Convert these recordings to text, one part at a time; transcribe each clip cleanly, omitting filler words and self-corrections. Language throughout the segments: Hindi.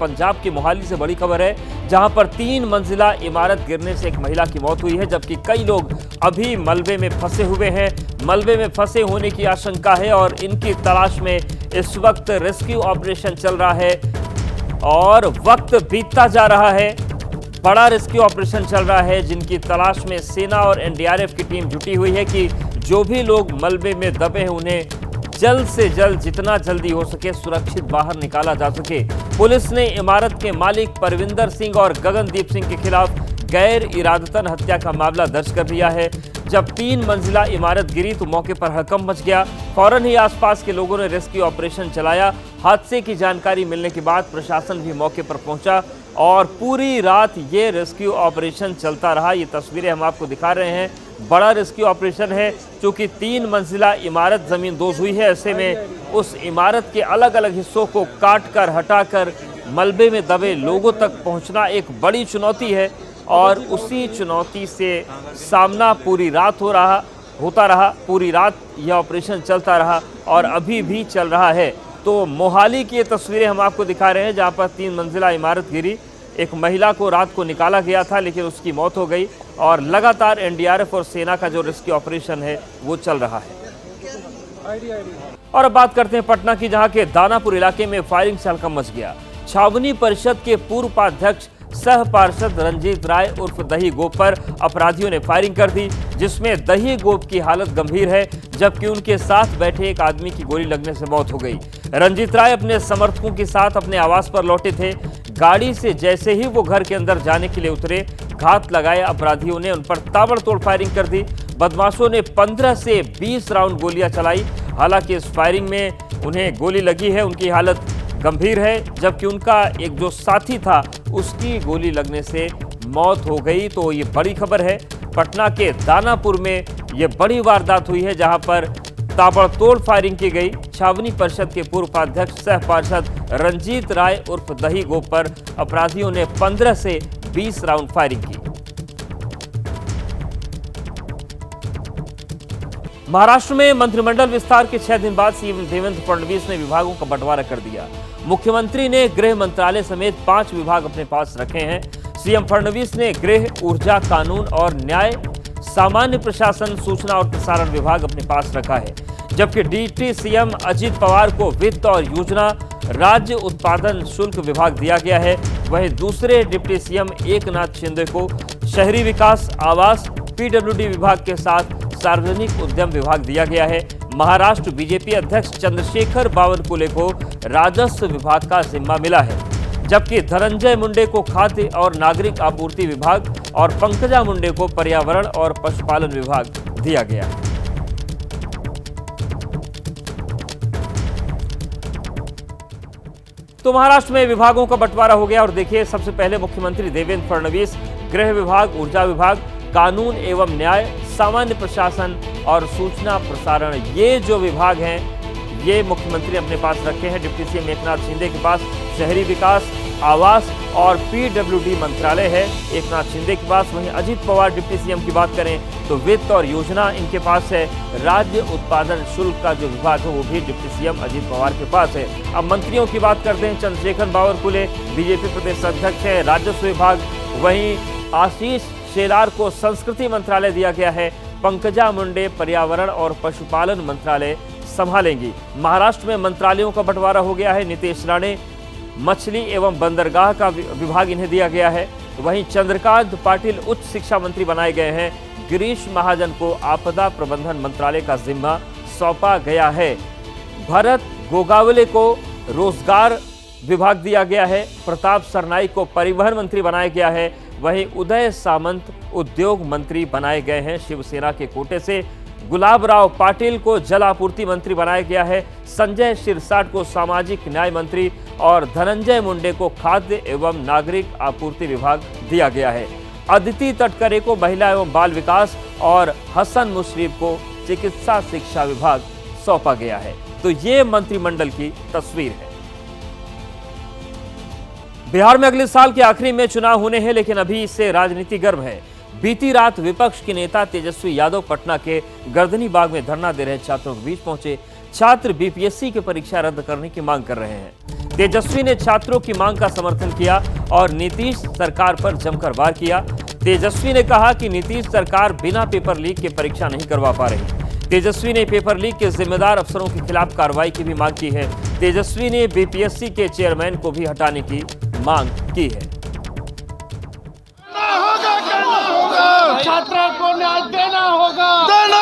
पंजाब के मोहाली से बड़ी खबर है, जहां पर 3 मंजिला इमारत गिरने से एक महिला की मौत हुई है, जबकि कई लोग अभी मलबे में फंसे हुए हैं। मलबे में फंसे होने की आशंका है और इनकी तलाश में इस वक्त रेस्क्यू ऑपरेशन चल रहा है और वक्त बीतता जा रहा है। बड़ा रेस्क्यू ऑपरेशन चल रहा है, जिनकी तलाश में सेना और एनडीआरएफ की टीम जुटी हुई है कि जो भी लोग मलबे में दबे हैं उन्हें जल्द से जल्द, जितना जल्दी हो सके, सुरक्षित बाहर निकाला जा सके। पुलिस ने इमारत के मालिक परविंदर सिंह और गगनदीप सिंह के खिलाफ गैर इरादतन हत्या का मामला दर्ज कर लिया है। जब 3 मंजिला इमारत गिरी तो मौके पर हड़कंप मच गया। फौरन ही आसपास के लोगों ने रेस्क्यू ऑपरेशन चलाया। हादसे की जानकारी मिलने के बाद प्रशासन भी मौके पर पहुंचा और पूरी रात ये रेस्क्यू ऑपरेशन चलता रहा। ये तस्वीरें हम आपको दिखा रहे हैं। बड़ा रेस्क्यू ऑपरेशन है, क्योंकि 3 मंजिला इमारत जमीन दोज हुई है। ऐसे में उस इमारत के अलग अलग हिस्सों को काटकर, हटाकर मलबे में दबे लोगों तक पहुंचना एक बड़ी चुनौती है और उसी चुनौती से सामना पूरी रात होता रहा। पूरी रात यह ऑपरेशन चलता रहा और अभी भी चल रहा है। तो मोहाली की ये तस्वीरें हम आपको दिखा रहे हैं, जहां पर 3 मंजिला इमारत गिरी। एक महिला को रात को निकाला गया था, लेकिन उसकी मौत हो गई और लगातार एनडीआरएफ और सेना का जो रेस्क्यू ऑपरेशन है वो चल रहा है। और अब बात करते हैं पटना की, जहां के दानापुर इलाके में फायरिंग से हड़कंप मच गया। छावनी परिषद के पूर्व उपाध्यक्ष सह पार्षद रंजीत राय उर्फ दही गोप पर अपराधियों ने फायरिंग कर दी, जिसमें दही गोप की हालत गंभीर है, जबकि उनके साथ बैठे एक आदमी की गोली लगने से मौत हो गई। रंजीत राय अपने समर्थकों के साथ अपने आवास पर लौटे थे। गाड़ी से जैसे ही वो घर के अंदर जाने के लिए उतरे, घात लगाए अपराधियों ने उन पर ताबड़तोड़ फायरिंग कर दी। बदमाशों ने 15 से 20 राउंड गोलियां चलाई। हालांकि इस फायरिंग में उन्हें गोली लगी है, उनकी हालत गंभीर है, जबकि उनका एक जो साथी था उसकी गोली लगने से मौत हो गई। तो ये बड़ी खबर है। पटना के दानापुर में ये बड़ी वारदात हुई है, जहां पर ताबड़तोड़ फायरिंग की गई। छावनी परिषद के पूर्व उपाध्यक्ष सह पार्षद रंजीत राय उर्फ दही गोप पर अपराधियों ने 15 से 20 राउंड फायरिंग की। महाराष्ट्र में मंत्रिमंडल विस्तार के 6 दिन बाद सीएम देवेंद्र फडणवीस ने विभागों का बंटवारा कर दिया। मुख्यमंत्री ने गृह मंत्रालय समेत 5 विभाग अपने पास रखे हैं। सीएम फडणवीस ने गृह, ऊर्जा, कानून और न्याय, सामान्य प्रशासन, सूचना और प्रसारण विभाग अपने पास रखा है, जबकि डिप्टी सीएम अजित पवार को वित्त और योजना, राज्य उत्पादन शुल्क विभाग दिया गया है। वहीं दूसरे डिप्टी सीएम एकनाथ शिंदे को शहरी विकास, आवास, पीडब्ल्यूडी विभाग के साथ सार्वजनिक उद्यम विभाग दिया गया है। महाराष्ट्र बीजेपी अध्यक्ष चंद्रशेखर बावनकुले को राजस्व विभाग का जिम्मा मिला है, जबकि धनंजय मुंडे को खाद्य और नागरिक आपूर्ति विभाग और पंकजा मुंडे को पर्यावरण और पशुपालन विभाग दिया गया है। तो महाराष्ट्र में विभागों का बंटवारा हो गया और देखिए, सबसे पहले मुख्यमंत्री देवेंद्र फडणवीस गृह विभाग, ऊर्जा विभाग, कानून एवं न्याय, सामान्य प्रशासन और सूचना प्रसारण, ये जो विभाग हैं ये मुख्यमंत्री अपने पास रखे हैं। डिप्टी सीएम एकनाथ शिंदे के पास शहरी विकास, आवास और पीडब्ल्यूडी मंत्रालय है एकनाथ शिंदे के पास। वहीं अजित पवार डिप्टी सीएम की बात करें तो वित्त और योजना इनके पास है। राज्य उत्पादन शुल्क का जो विभाग है वो भी डिप्टी सीएम अजित पवार के पास है। अब मंत्रियों की बात करते हैं। चंद्रशेखर बावनकुले बीजेपी प्रदेश अध्यक्ष है, राजस्व विभाग। वहीं आशीष शेलार को संस्कृति मंत्रालय दिया गया है। पंकजा मुंडे पर्यावरण और पशुपालन मंत्रालय संभालेंगी। महाराष्ट्र में मंत्रालयों का बंटवारा हो गया है। नीतीश राणे मछली एवं बंदरगाह का विभाग इन्हें दिया गया है। वहीं चंद्रकांत पाटिल उच्च शिक्षा मंत्री बनाए गए हैं। गिरीश महाजन को आपदा प्रबंधन मंत्रालय का जिम्मा सौंपा गया है। भरत गोगावले को रोजगार विभाग दिया गया है। प्रताप सरनाईक को परिवहन मंत्री बनाया गया है। वहीं उदय सामंत उद्योग मंत्री बनाए गए हैं शिवसेना के कोटे से। गुलाब राव पाटिल को जल आपूर्ति मंत्री बनाया गया है। संजय शिरसाट को सामाजिक न्याय मंत्री और धनंजय मुंडे को खाद्य एवं नागरिक आपूर्ति विभाग दिया गया है। अदिति तटकरे को महिला एवं बाल विकास और हसन मुशरीफ को चिकित्सा शिक्षा विभाग सौंपा गया है। तो ये मंत्रिमंडल की तस्वीर है। बिहार में अगले साल के आखिरी में चुनाव होने हैं, लेकिन अभी इससे राजनीति गर्म है। बीती रात विपक्ष के नेता तेजस्वी यादव पटना के गर्दनी बाग में धरना दे रहे छात्रों के बीच पहुंचे। छात्र बीपीएससी की परीक्षा रद्द करने की मांग कर रहे हैं। तेजस्वी ने छात्रों की मांग का समर्थन किया और नीतीश सरकार पर जमकर वार किया। तेजस्वी ने कहा कि नीतीश सरकार बिना पेपर लीक के परीक्षा नहीं करवा पा रही। तेजस्वी ने पेपर लीक के जिम्मेदार अफसरों के खिलाफ कार्रवाई की भी मांग की है। तेजस्वी ने बीपीएससी के चेयरमैन को भी हटाने की मांग की है। छात्रों को न्याय देना होगा, देना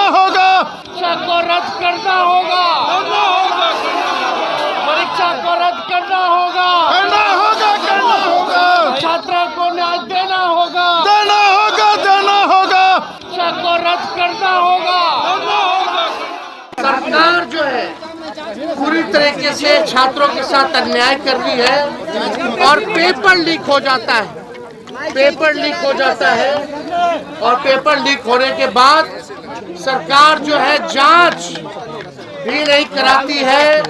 होगा, परीक्षा को रद्द करना होगा, परीक्षा को रद्द करना होगा, करना होगा, छात्रों को न्याय देना होगा, देना होगा, परीक्षा को रद्द करना होगा। सरकार जो है पूरी तरीके से छात्रों के साथ अन्याय कर रही है और पेपर लीक हो जाता है। पेपर लीक हो जाता है और पेपर लीक होने के बाद सरकार जो है जांच भी नहीं कराती है।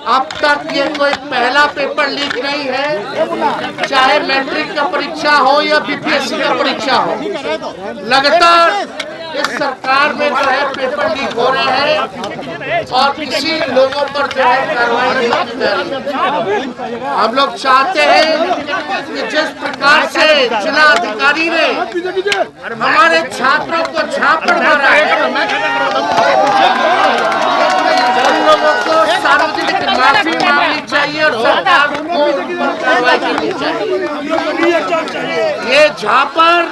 अब तक ये कोई पहला पेपर लीक नहीं है, चाहे मैट्रिक का परीक्षा हो या बीपीएससी का परीक्षा हो। लगातार इस सरकार में जो है पेपर लीक हो रहे हैं और किसी लोगों पर जो है कार्रवाई नहीं की जा रही। हम लोग चाहते हैं कि जिस प्रकार से जिला अधिकारी ने हमारे छात्रों को झापड़ मारा है, उन लोगों को सार्वजनिक माफी मांगनी चाहिए और सरकार को कार्रवाई करनी चाहिए। ये झापड़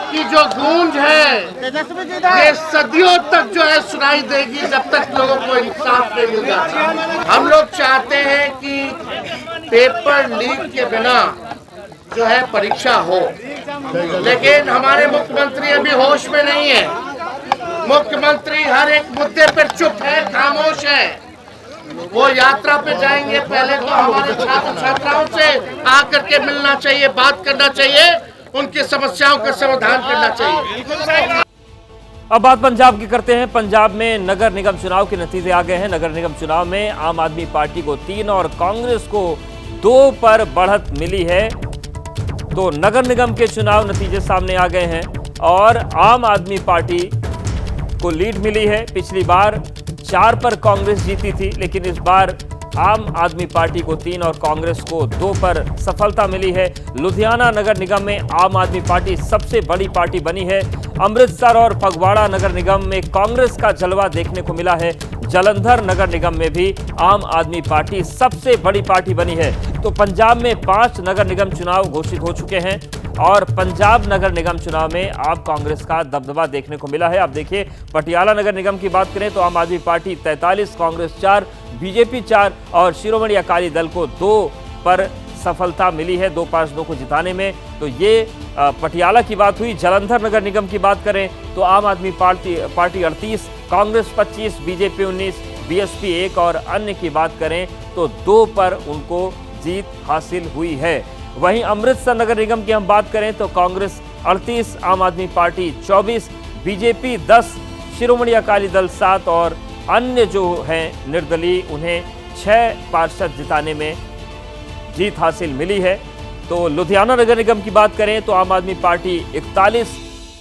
की जो गूंज है ये सदियों तक जो है सुनाई देगी जब तक लोगों को इंसाफ नहीं मिल जाता। हम लोग चाहते हैं कि पेपर लीक के बिना जो है परीक्षा हो, लेकिन हमारे मुख्यमंत्री अभी होश में नहीं है। मुख्यमंत्री हर एक मुद्दे पर चुप है, खामोश है। वो यात्रा पे जाएंगे, पहले तो हमारे छात्र छात्राओं से आकर के मिलना चाहिए, बात करना चाहिए, उनकी समस्याओं का समाधान करना चाहिए। अब बात पंजाब की करते हैं। पंजाब में नगर निगम चुनाव के नतीजे आ गए हैं। नगर निगम चुनाव में आम आदमी पार्टी को 3 और कांग्रेस को 2 पर बढ़त मिली है। तो नगर निगम के चुनाव नतीजे सामने आ गए हैं और आम आदमी पार्टी को लीड मिली है। पिछली बार 4 पर कांग्रेस जीती थी, लेकिन इस बार आम आदमी पार्टी को 3 और कांग्रेस को 2 पर सफलता मिली है। लुधियाना नगर निगम में आम आदमी पार्टी सबसे बड़ी पार्टी बनी है। अमृतसर और फगवाड़ा नगर निगम में कांग्रेस का जलवा देखने को मिला है। जालंधर नगर निगम में भी आम आदमी पार्टी सबसे बड़ी पार्टी बनी है। तो पंजाब में 5 नगर निगम चुनाव घोषित हो चुके हैं और पंजाब नगर निगम चुनाव में आप कांग्रेस का दबदबा देखने को मिला है। आप देखिए, पटियाला नगर निगम की बात करें तो आम आदमी पार्टी 43, कांग्रेस 4, बीजेपी 4 और शिरोमणि अकाली दल को 2 पर सफलता मिली है 2 पार्षदों को जिताने में। तो ये पटियाला की बात हुई। जालंधर नगर निगम की बात करें तो आम आदमी पार्टी 38, कांग्रेस 25, बीजेपी 19, बीएसपी 1 और अन्य की बात करें तो 2 पर उनको जीत हासिल हुई है। वहीं अमृतसर नगर निगम की हम बात करें तो कांग्रेस 38, आम आदमी पार्टी 24, बीजेपी 10, शिरोमणि अकाली दल 7 और अन्य जो हैं निर्दलीय उन्हें 6 पार्षद जिताने में जीत हासिल मिली है। तो लुधियाना नगर निगम की बात करें तो आम आदमी पार्टी 41,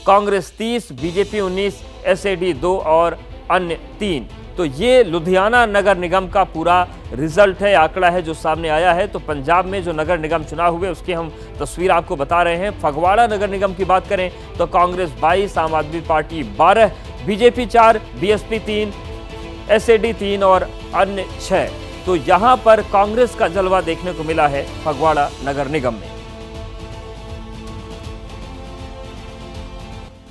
कांग्रेस 30, बीजेपी 19, एसएडी 2 और अन्य 3। तो ये लुधियाना नगर निगम का पूरा रिजल्ट है, आंकड़ा है जो सामने आया है। तो पंजाब में जो नगर निगम चुनाव हुए उसकी हम तस्वीर आपको बता रहे हैं। फगवाड़ा नगर निगम की बात करें तो कांग्रेस 22, आम आदमी पार्टी 12, बीजेपी 4, बीएसपी 3, एसएडी 3 और अन्य 6। तो यहां पर कांग्रेस का जलवा देखने को मिला है फगवाड़ा नगर निगम में।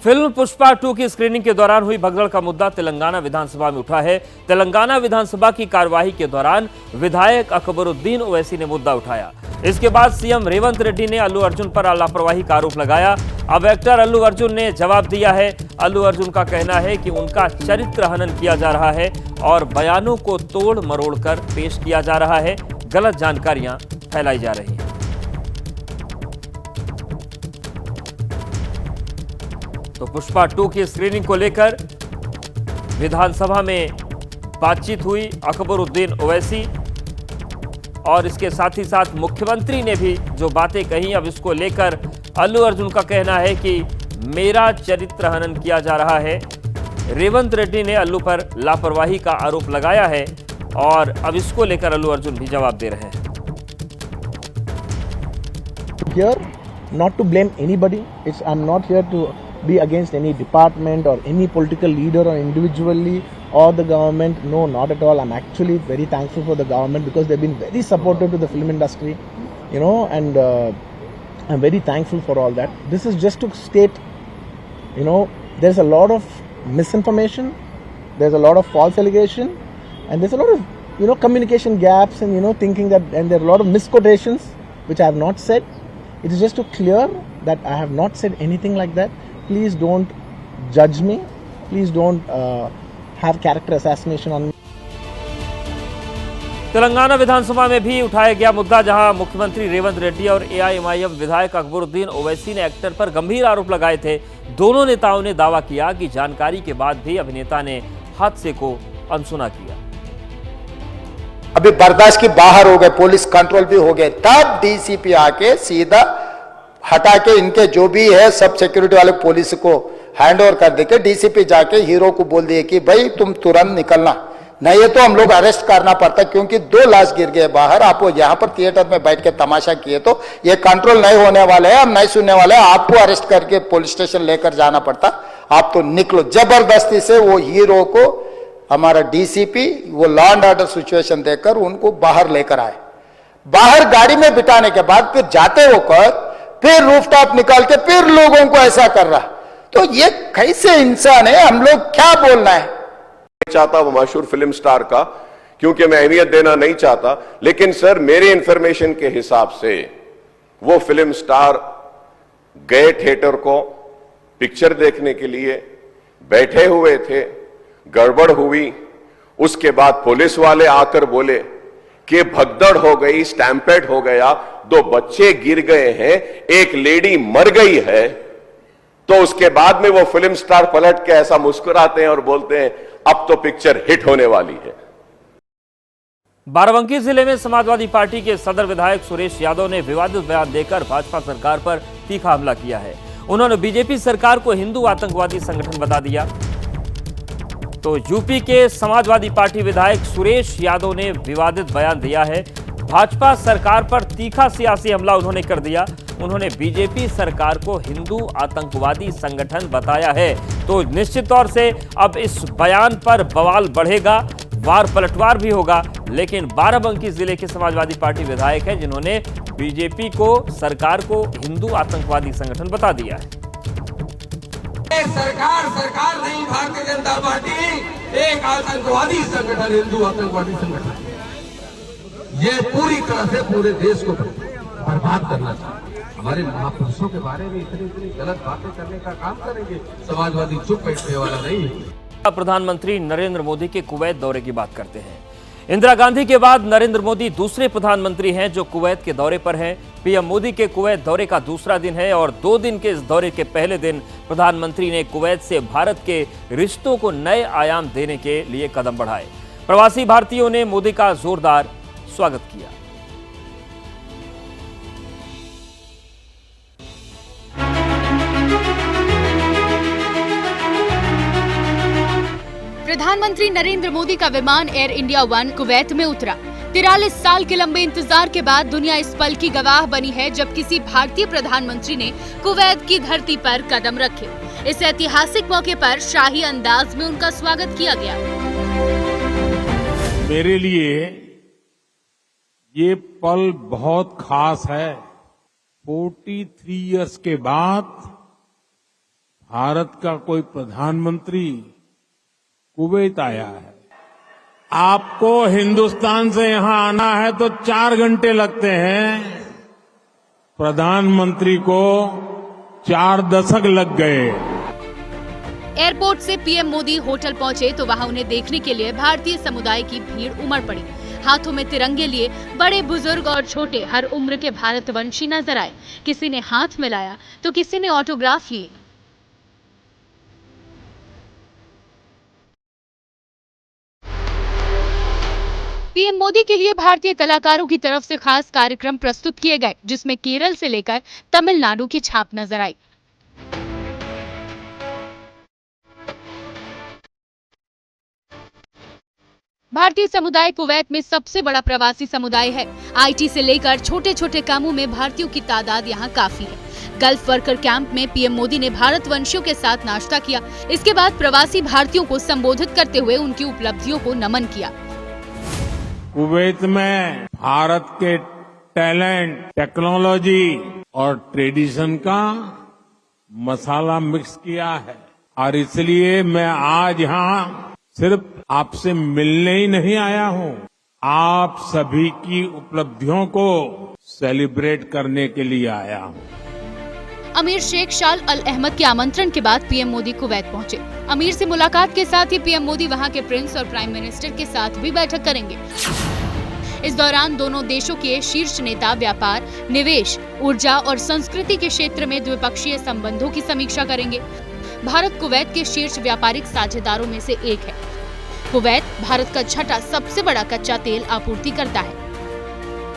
फिल्म पुष्पा 2 की स्क्रीनिंग के दौरान हुई भगदड़ का मुद्दा तेलंगाना विधानसभा में उठा है। तेलंगाना विधानसभा की कार्यवाही के दौरान विधायक अकबरुद्दीन ओवैसी ने मुद्दा उठाया। इसके बाद सीएम रेवंत रेड्डी ने अल्लू अर्जुन पर लापरवाही का आरोप लगाया। अब एक्टर अल्लू अर्जुन ने जवाब दिया है। अल्लू अर्जुन का कहना है कि उनका चरित्र हनन किया जा रहा है और बयानों को तोड़ मरोड़ कर पेश किया जा रहा है, गलत जानकारियां फैलाई जा रही हैं। तो पुष्पा 2 की स्क्रीनिंग को लेकर विधानसभा में बातचीत हुई अकबरुद्दीन ओवैसी और इसके साथ ही साथ मुख्यमंत्री ने भी जो बातें कही, अब इसको लेकर अल्लू अर्जुन का कहना है कि मेरा चरित्र हनन किया जा रहा है रेवंत रेड्डी ने अल्लू पर लापरवाही का आरोप लगाया है और अब इसको लेकर अल्लू अर्जुन भी जवाब दे रहे हैं। Here, not to blame anybody. I'm not here to be against any department or any political leader or individually or the government. No, not at all. I'm actually very thankful for the government because they've been very supportive to the film industry, and I'm very thankful for all that. This is just to state, there's a lot of misinformation, there's a lot of false allegation, and there's a lot of, communication gaps and, thinking that, and there are a lot of misquotations which I have not said. It is just to clear that I have not said anything like that. Please don't judge me. Please don't have character assassination on me. Telangana विधानसभा में भी उठाया गया मुद्दा, जहां मुख्यमंत्री रेवंत रेड्डी और एआईएमआईएम विधायक अकबरुद्दीन ओवैसी ने एक्टर पर गंभीर आरोप लगाए थे। दोनों नेताओं ने दावा किया कि जानकारी के बाद भी अभिनेता ने हादसे को अनसुना किया। अभी बर्दाश्त की बाहर हो गए, पुलिस कंट्रोल भी हो गए, तब डीसीपी आके सीधा हटा के इनके जो भी है सब सिक्योरिटी वाले पुलिस को हैंड ओवर कर देके डीसीपी जाके हीरो को बोल दिए कि भाई तुम तुरंत निकलना, नहीं है तो हम लोग अरेस्ट करना पड़ता, क्योंकि 2 लाश गिर गए बाहर। आप यहाँ पर थिएटर में बैठ के तमाशा किए तो ये कंट्रोल नहीं होने वाले हैं, हम नहीं सुनने वाले हैं, आपको अरेस्ट करके पुलिस स्टेशन लेकर जाना पड़ता, आप तो निकलो। जबरदस्ती से वो हीरो को हमारा डीसीपी वो लॉ एंड ऑर्डर सिचुएशन देकर उनको बाहर लेकर आए। बाहर गाड़ी में बिठाने के बाद फिर जाते होकर फिर रूफटॉप निकाल के फिर लोगों को ऐसा कर रहा, तो ये कैसे इंसान है? हम लोग क्या बोलना है? चाहता वो मशहूर फिल्म स्टार का, क्योंकि मैं अहमियत देना नहीं चाहता, लेकिन सर मेरे इंफॉर्मेशन के हिसाब से वो फिल्म स्टार गए थिएटर को पिक्चर देखने के लिए, बैठे हुए थे, गड़बड़ हुई, उसके बाद पुलिस वाले आकर बोले कि भगदड़ हो गई, स्टैम्पेड हो गया, 2 बच्चे गिर गए हैं, एक लेडी मर गई है। तो उसके बाद में वो फिल्म स्टार पलट के ऐसा मुस्कुराते हैं और बोलते हैं अब तो पिक्चर हिट होने वाली है। बाराबंकी जिले में समाजवादी पार्टी के सदर विधायक सुरेश यादव ने विवादित बयान देकर भाजपा सरकार पर तीखा हमला किया है। उन्होंने बीजेपी सरकार को हिंदू आतंकवादी संगठन बता दिया। तो यूपी के समाजवादी पार्टी विधायक सुरेश यादव ने विवादित बयान दिया है। भाजपा सरकार पर तीखा सियासी हमला उन्होंने कर दिया। उन्होंने बीजेपी सरकार को हिंदू आतंकवादी संगठन बताया है। तो निश्चित तौर से अब इस बयान पर बवाल बढ़ेगा, वार पलटवार भी होगा। लेकिन बाराबंकी जिले के समाजवादी पार्टी विधायक हैं जिन्होंने बीजेपी को, सरकार को हिंदू आतंकवादी संगठन बता दिया है। सरकार नहीं, भारतीय जनता पार्टी एक आतंकवादी संगठन, हिंदू आतंकवादी संगठन, ये पूरी तरह से पूरे देश को बर्बाद करना चाहते हैं। हमारे महापुरुषों के बारे में इतनी गलत बातें करने का काम करेंगे, समाजवादी चुप बैठने वाला नहीं है। प्रधानमंत्री नरेंद्र मोदी के कुवैत दौरे की बात करते हैं। इंदिरा गांधी के बाद नरेंद्र मोदी दूसरे प्रधानमंत्री हैं जो कुवैत के दौरे पर हैं। पीएम मोदी के कुवैत दौरे का दूसरा दिन है और 2 दिन के इस दौरे के पहले दिन प्रधानमंत्री ने कुवैत से भारत के रिश्तों को नए आयाम देने के लिए कदम बढ़ाए। प्रवासी भारतीयों ने मोदी का जोरदार स्वागत किया। प्रधानमंत्री नरेंद्र मोदी का विमान एयर इंडिया 1 कुवैत में उतरा। 43 साल के लंबे इंतजार के बाद दुनिया इस पल की गवाह बनी है जब किसी भारतीय प्रधानमंत्री ने कुवैत की धरती पर कदम रखे। इस ऐतिहासिक मौके पर शाही अंदाज में उनका स्वागत किया गया। मेरे लिए ये पल बहुत खास है। 43 इयर्स के बाद भारत का कोई प्रधानमंत्री कुवैत आया है। आपको हिंदुस्तान से यहां आना है तो 4 घंटे लगते हैं, प्रधानमंत्री को 4 दशक लग गए। एयरपोर्ट से पीएम मोदी होटल पहुंचे तो वहां उन्हें देखने के लिए भारतीय समुदाय की भीड़ उमड़ पड़ी। हाथों में तिरंगे लिए बड़े बुजुर्ग और छोटे हर उम्र के भारतवंशी नजर आए। किसी ने हाथ मिलाया तो किसी ने ऑटोग्राफ लिए। पीएम मोदी के लिए भारतीय कलाकारों की तरफ से खास कार्यक्रम प्रस्तुत किए गए, जिसमें केरल से लेकर तमिलनाडु की छाप नजर आई। भारतीय समुदाय कुवैत में सबसे बड़ा प्रवासी समुदाय है। IT से लेकर छोटे छोटे कामों में भारतीयों की तादाद यहाँ काफी है। गल्फ वर्कर कैंप में पीएम मोदी ने भारत वंशियों के साथ नाश्ता किया। इसके बाद प्रवासी भारतीयों को संबोधित करते हुए उनकी उपलब्धियों को नमन किया। कुवैत में भारत के टैलेंट, टेक्नोलॉजी और ट्रेडिशन का मसाला मिक्स किया है और इसलिए मैं आज यहाँ सिर्फ आपसे मिलने ही नहीं आया हूँ, आप सभी की उपलब्धियों को सेलिब्रेट करने के लिए आया हूँ। अमीर शेख शाल अल अहमद के आमंत्रण के बाद पीएम मोदी कुवैत पहुंचे। अमीर से मुलाकात के साथ ही पीएम मोदी वहां के प्रिंस और प्राइम मिनिस्टर के साथ भी बैठक करेंगे। इस दौरान दोनों देशों के शीर्ष नेता व्यापार, निवेश, ऊर्जा और संस्कृति के क्षेत्र में द्विपक्षीय संबंधों की समीक्षा करेंगे। भारत कुवैत के शीर्ष व्यापारिक साझेदारों में से एक है। कुवैत भारत का छठा सबसे बड़ा कच्चा तेल आपूर्ति करता है।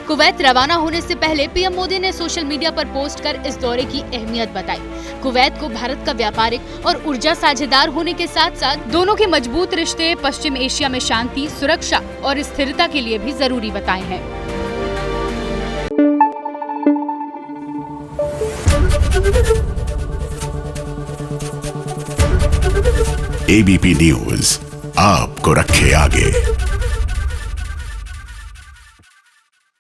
कुवैत रवाना होने से पहले पीएम मोदी ने सोशल मीडिया पर पोस्ट कर इस दौरे की अहमियत बताई। कुवैत को भारत का व्यापारिक और ऊर्जा साझेदार होने के साथ साथ दोनों के मजबूत रिश्ते पश्चिम एशिया में शांति, सुरक्षा और स्थिरता के लिए भी जरूरी बताए हैं। ABP न्यूज आपको रखे आगे।